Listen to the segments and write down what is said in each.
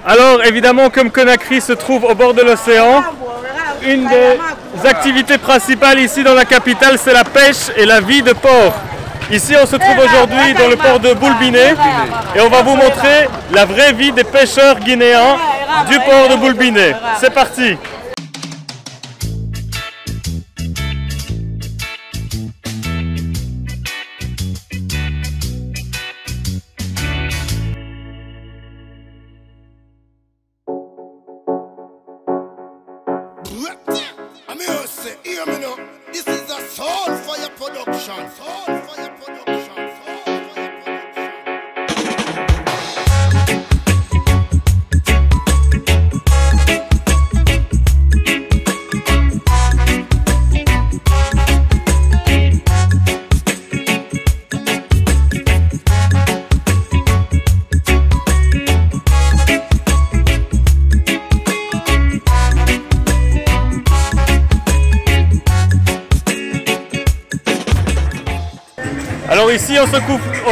Alors évidemment, comme Conakry se trouve au bord de l'océan, une des activités principales ici dans la capitale, c'est la pêche et la vie de port. Ici on se trouve aujourd'hui dans le port de Boulbiné et on va vous montrer la vraie vie des pêcheurs guinéens du port de Boulbiné. C'est parti! This is a Soulfire production. Soulfire production. Alors ici on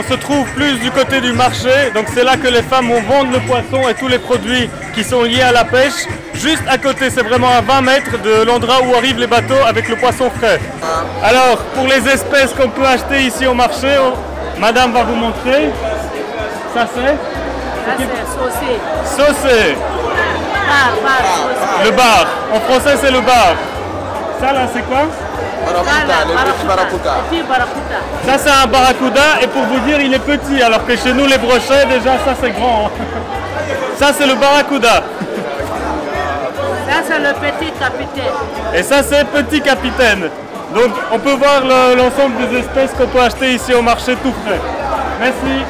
se trouve plus du côté du marché, donc c'est là que les femmes vont vendre le poisson et tous les produits qui sont liés à la pêche. Juste à côté, c'est vraiment à 20 mètres de l'endroit où arrivent les bateaux avec le poisson frais. Alors pour les espèces qu'on peut acheter ici au marché, madame va vous montrer. Ça c'est saucé. Saucé. Le bar. En français c'est le bar. Ça là c'est quoi? Ça c'est un barracuda et pour vous dire il est petit alors que chez nous les brochets déjà ça c'est grand. Hein. Ça c'est le barracuda. Ça c'est le petit capitaine. Et ça c'est petit capitaine. Donc on peut voir l'ensemble des espèces qu'on peut acheter ici au marché tout frais. Merci.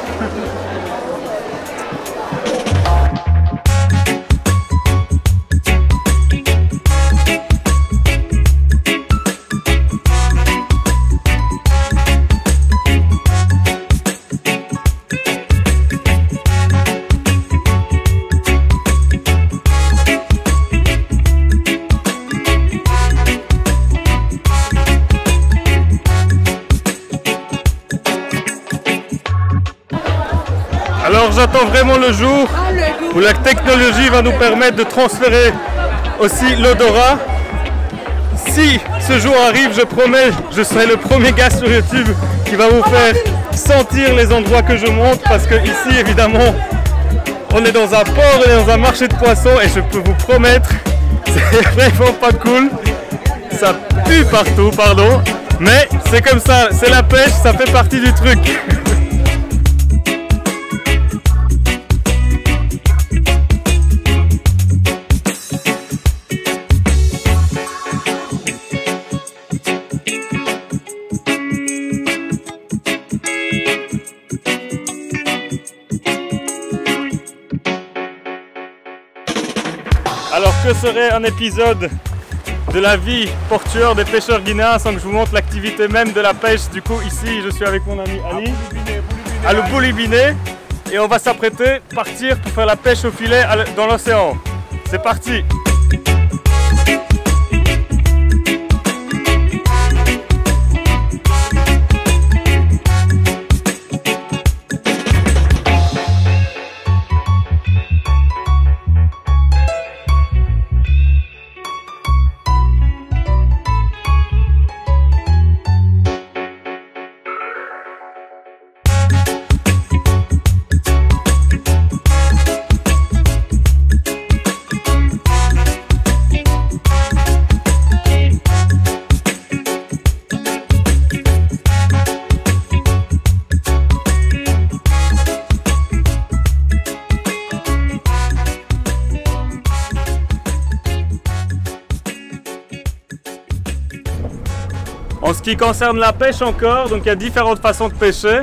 Alors j'attends vraiment le jour où la technologie va nous permettre de transférer aussi l'odorat. Si ce jour arrive, je promets, je serai le premier gars sur YouTube qui va vous faire sentir les endroits que je monte parce que ici évidemment on est dans un port, on est dans un marché de poissons et je peux vous promettre, c'est vraiment pas cool. Ça pue partout, pardon, mais c'est comme ça, c'est la pêche, ça fait partie du truc. Alors que serait un épisode de la vie portuaire des pêcheurs guinéens sans que je vous montre l'activité même de la pêche. Du coup ici je suis avec mon ami Ali à le Boulbiné et on va s'apprêter à partir pour faire la pêche au filet dans l'océan. C'est parti! En ce qui concerne la pêche encore, donc il y a différentes façons de pêcher.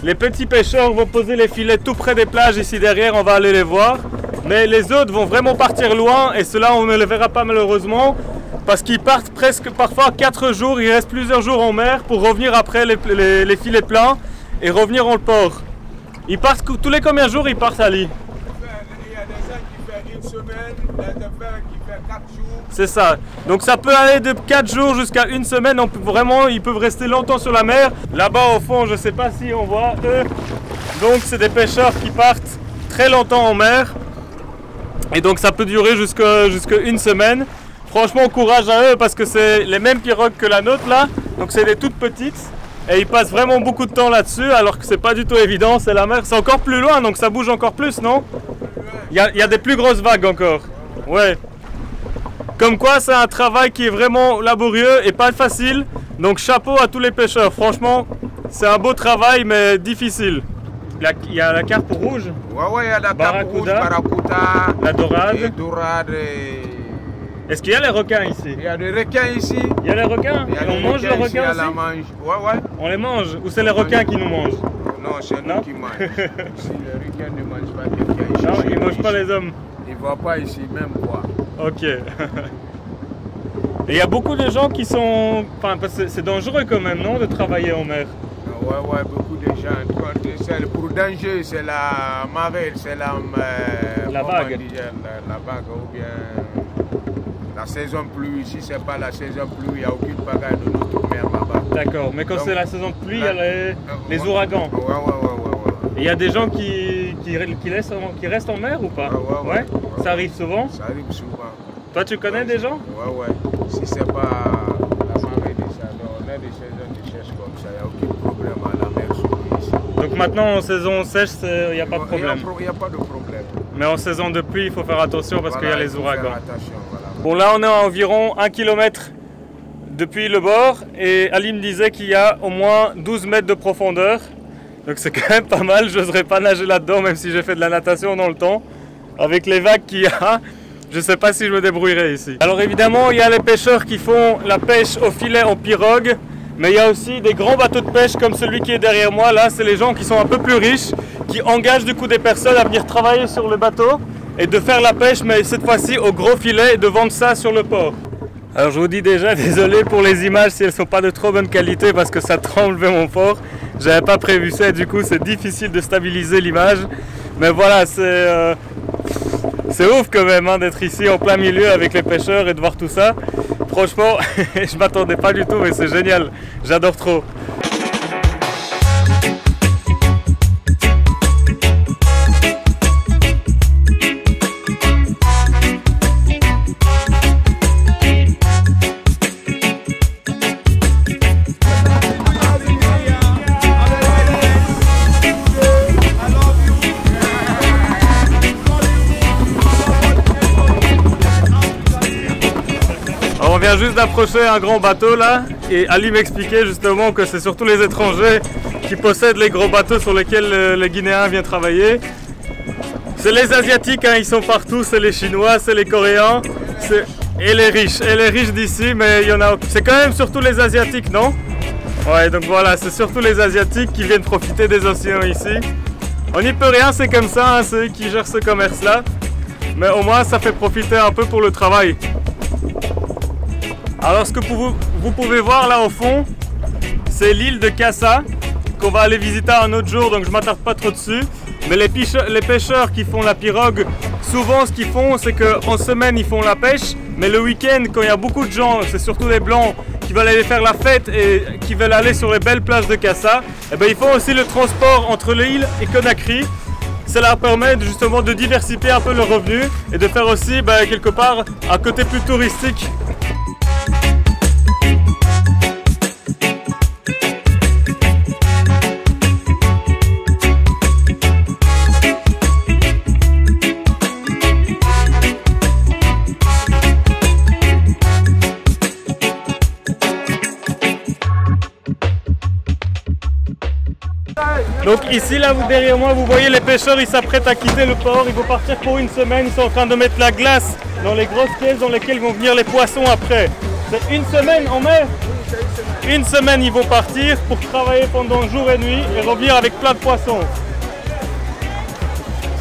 Les petits pêcheurs vont poser les filets tout près des plages ici derrière, on va aller les voir. Mais les autres vont vraiment partir loin et ceux-là on ne les verra pas malheureusement parce qu'ils partent presque parfois 4 jours, ils restent plusieurs jours en mer pour revenir après les filets pleins et revenir en port. Ils partent tous les combien de jours ils partent, Ali? Il y a des gens qui font une semaine, des gens qui font 4 jours. C'est ça. Donc ça peut aller de 4 jours jusqu'à une semaine. Vraiment, ils peuvent rester longtemps sur la mer. Là-bas au fond, je ne sais pas si on voit eux. Donc c'est des pêcheurs qui partent très longtemps en mer. Et donc ça peut durer jusqu'à une semaine. Franchement, courage à eux parce que c'est les mêmes pirogues que la nôtre là. Donc c'est des toutes petites. Et ils passent vraiment beaucoup de temps là-dessus alors que c'est pas du tout évident. C'est la mer, c'est encore plus loin donc ça bouge encore plus, non? Il y a des plus grosses vagues encore. Ouais. Comme quoi c'est un travail qui est vraiment laborieux et pas facile. Donc chapeau à tous les pêcheurs. Franchement, c'est un beau travail mais difficile. Il y a la carpe rouge. Ouais, il y a la carpe rouge, barracuda, la dorade. Et dorade et... Est-ce qu'il y a les requins ici? Il y a des requins ici. Il y a les requins? Et on mange les requins aussi? Ouais. On les mange? Ou c'est les requins qui nous mangent? Non, c'est nous qui mangent. Si les requins ne mangent pas quelqu'un ici. Non, ils ne mangent pas les hommes. Ils ne vont pas ici, même quoi. Ok. Et il y a beaucoup de gens qui sont... Enfin, parce que c'est dangereux quand même, non, de travailler en mer? Ouais, beaucoup de gens. Pour danger, c'est la marée, c'est la vague. La vague ou bien la saison pluie. Ici, c'est pas la saison pluie, il n'y a aucune bagarre de notre mer là-bas. D'accord, mais quand c'est la saison de pluie, il y a les ouragans. Ouais. Et il y a des gens qui restent en mer ou pas? Ouais. Ça arrive souvent? Ça arrive souvent. Toi, tu connais des gens? Ouais. Si c'est pas la marée des saisons, on a des saisons de sèche comme ça, il n'y a aucun problème à la mer ici. Donc maintenant, en saison sèche, il n'y a pas de problème? Il n'y a pas de problème. Mais en saison de pluie, il faut faire attention parce qu'il y a les ouragans. Voilà. Bon, là, on est à environ 1 km depuis le bord et Ali me disait qu'il y a au moins 12 mètres de profondeur. Donc c'est quand même pas mal, je n'oserais pas nager là-dedans même si j'ai fait de la natation dans le temps. Avec les vagues qu'il y a, je ne sais pas si je me débrouillerai ici. Alors évidemment, il y a les pêcheurs qui font la pêche au filet en pirogue. Mais il y a aussi des grands bateaux de pêche comme celui qui est derrière moi. Là, c'est les gens qui sont un peu plus riches, qui engagent du coup des personnes à venir travailler sur le bateau et de faire la pêche, mais cette fois-ci au gros filet et de vendre ça sur le port. Alors je vous dis déjà désolé pour les images si elles ne sont pas de trop bonne qualité parce que ça tremble vraiment fort. J'avais pas prévu ça et du coup c'est difficile de stabiliser l'image. Mais voilà, c'est ouf quand même hein, d'être ici en plein milieu avec les pêcheurs et de voir tout ça. Franchement, je m'attendais pas du tout mais c'est génial, j'adore trop. On vient juste d'approcher un grand bateau là et Ali m'expliquait justement que c'est surtout les étrangers qui possèdent les gros bateaux sur lesquels les Guinéens viennent travailler. C'est les Asiatiques, hein, ils sont partout, c'est les Chinois, c'est les Coréens et les riches d'ici, mais il y en a. C'est quand même surtout les Asiatiques, non? Ouais, donc voilà, c'est surtout les Asiatiques qui viennent profiter des océans ici. On n'y peut rien, c'est comme ça, hein, c'est eux qui gèrent ce commerce là, mais au moins ça fait profiter un peu pour le travail. Alors ce que vous pouvez voir là au fond, c'est l'île de Cassa qu'on va aller visiter un autre jour, donc je ne m'attarde pas trop dessus. Mais les pêcheurs qui font la pirogue, souvent ce qu'ils font c'est qu'en semaine ils font la pêche, mais le week-end quand il y a beaucoup de gens, c'est surtout des blancs qui veulent aller faire la fête et qui veulent aller sur les belles plages de Cassa, et ben ils font aussi le transport entre l'île et Conakry. Ça leur permet justement de diversifier un peu leurs revenus et de faire aussi quelque part un côté plus touristique. Donc ici, là, derrière moi, vous voyez les pêcheurs, ils s'apprêtent à quitter le port. Ils vont partir pour une semaine. Ils sont en train de mettre la glace dans les grosses caisses dans lesquelles vont venir les poissons après. C'est une semaine en mer. Une semaine, ils vont partir pour travailler pendant jour et nuit et revenir avec plein de poissons.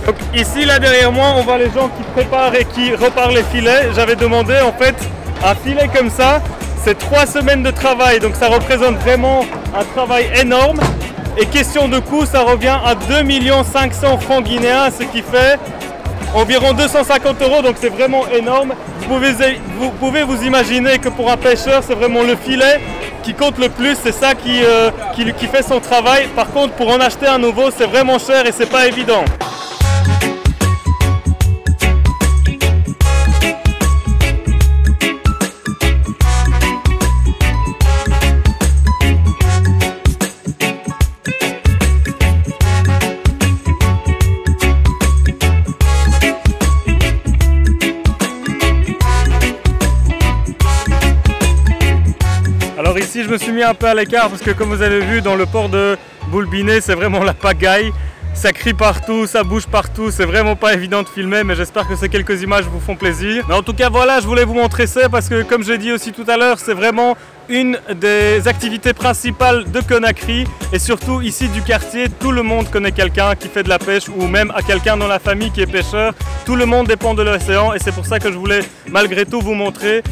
Donc ici, là, derrière moi, on voit les gens qui préparent et qui reparent les filets. J'avais demandé, en fait, un filet comme ça, c'est 3 semaines de travail. Donc ça représente vraiment un travail énorme. Et question de coût, ça revient à 2 500 000 francs guinéens, ce qui fait environ 250 €, donc c'est vraiment énorme. Vous pouvez vous imaginer que pour un pêcheur, c'est vraiment le filet qui compte le plus, c'est ça qui fait son travail. Par contre, pour en acheter un nouveau, c'est vraiment cher et c'est pas évident. Alors ici je me suis mis un peu à l'écart parce que comme vous avez vu dans le port de Boulbinet c'est vraiment la pagaille. Ça crie partout, ça bouge partout, c'est vraiment pas évident de filmer mais j'espère que ces quelques images vous font plaisir. Mais en tout cas voilà, je voulais vous montrer ça parce que comme j'ai dit aussi tout à l'heure, c'est vraiment une des activités principales de Conakry et surtout ici du quartier, tout le monde connaît quelqu'un qui fait de la pêche ou même à quelqu'un dans la famille qui est pêcheur. Tout le monde dépend de l'océan et c'est pour ça que je voulais malgré tout vous montrer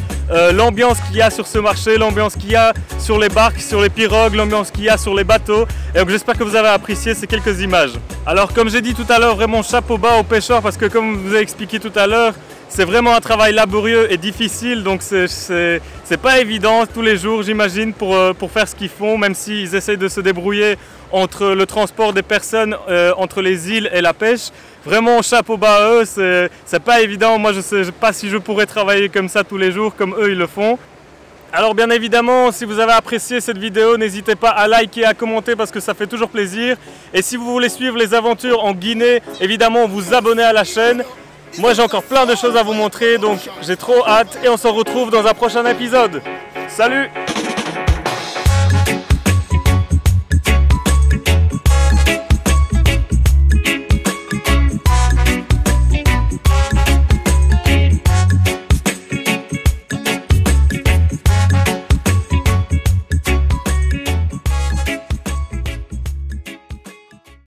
l'ambiance qu'il y a sur ce marché, l'ambiance qu'il y a sur les barques, sur les pirogues, l'ambiance qu'il y a sur les bateaux. Et donc j'espère que vous avez apprécié ces quelques images. Alors comme j'ai dit tout à l'heure, vraiment chapeau bas aux pêcheurs parce que comme je vous ai expliqué tout à l'heure, c'est vraiment un travail laborieux et difficile, donc c'est pas évident tous les jours j'imagine pour faire ce qu'ils font, même s'ils essayent de se débrouiller entre le transport des personnes entre les îles et la pêche. Vraiment chapeau bas à eux, c'est pas évident, moi je sais pas si je pourrais travailler comme ça tous les jours comme eux ils le font. Alors bien évidemment, si vous avez apprécié cette vidéo, n'hésitez pas à liker et à commenter parce que ça fait toujours plaisir. Et si vous voulez suivre les aventures en Guinée, évidemment vous abonnez à la chaîne. Moi j'ai encore plein de choses à vous montrer, donc j'ai trop hâte et on se retrouve dans un prochain épisode. Salut!